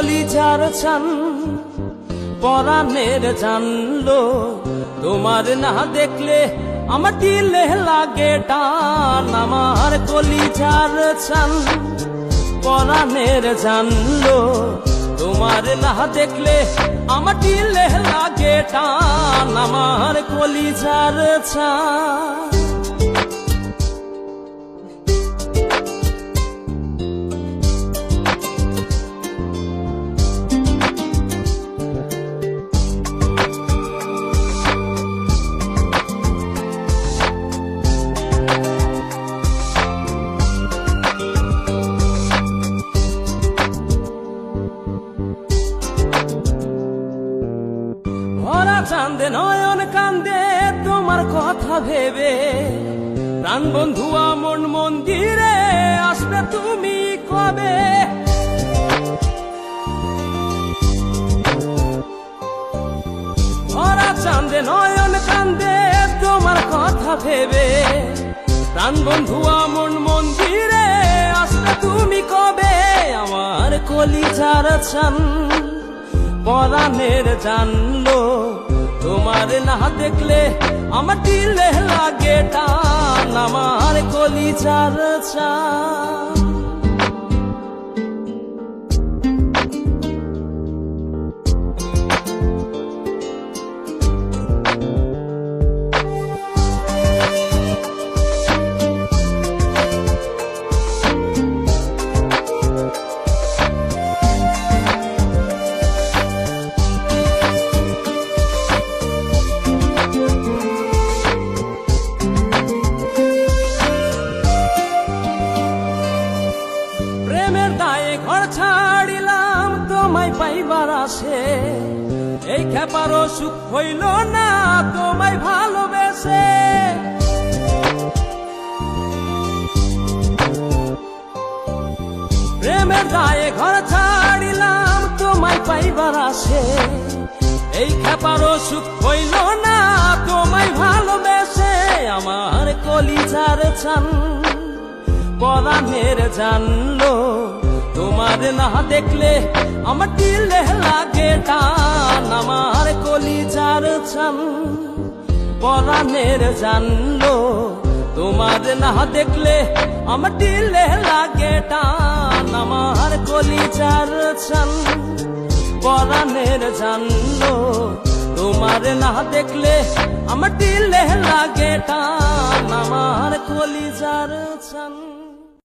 কলিজার ছান পরাণের জানলো তোমার না দেখলে আমার দিলে লাগে টান আমার কলিজার ছান পরাণের জানলো তোমার না দেখলে আমার দিলে লাগে টান আমার কলিজার ছান ভরা চাঁদে নয়ন কান্দে তোমার কথা ভেবে প্রাণ বন্ধু মন মন্দিরে আসবে তুমি কবে ভরা চাঁদে নয়ন কান্দে তোমার কথা ভেবে প্রাণ বন্ধু মন মন্দিরে আসবে তুমি কবে আমার কলিজার ছান পরাণের জানলো তোমার না দেখলে আমার দিলে লাগে টান আমার কলিজার ছান ঘর ছাড়িলাম তোমায় পাইবার আসে এই খেপারও সুখ হইল না তোমায় ভালোবেসে প্রেমের দায়ে ঘর ছাড়িলাম তোমায় পাইবার আসে এই খেপারও সুখ হইল না তোমায় ভালোবেসে আমার কলিজার ছান পরাণের জানলো তোমার না দেখলে আমার দিলে লাগে টান আমার কলিজার ছান পরাণের জানলো তোমার না দেখলে আমার দিলে লাগে টান আমার কলিজার ছান পরাণের জানলো তোমার না দেখলে আমার দিলে লাগে টান আমার কলিজার ছান।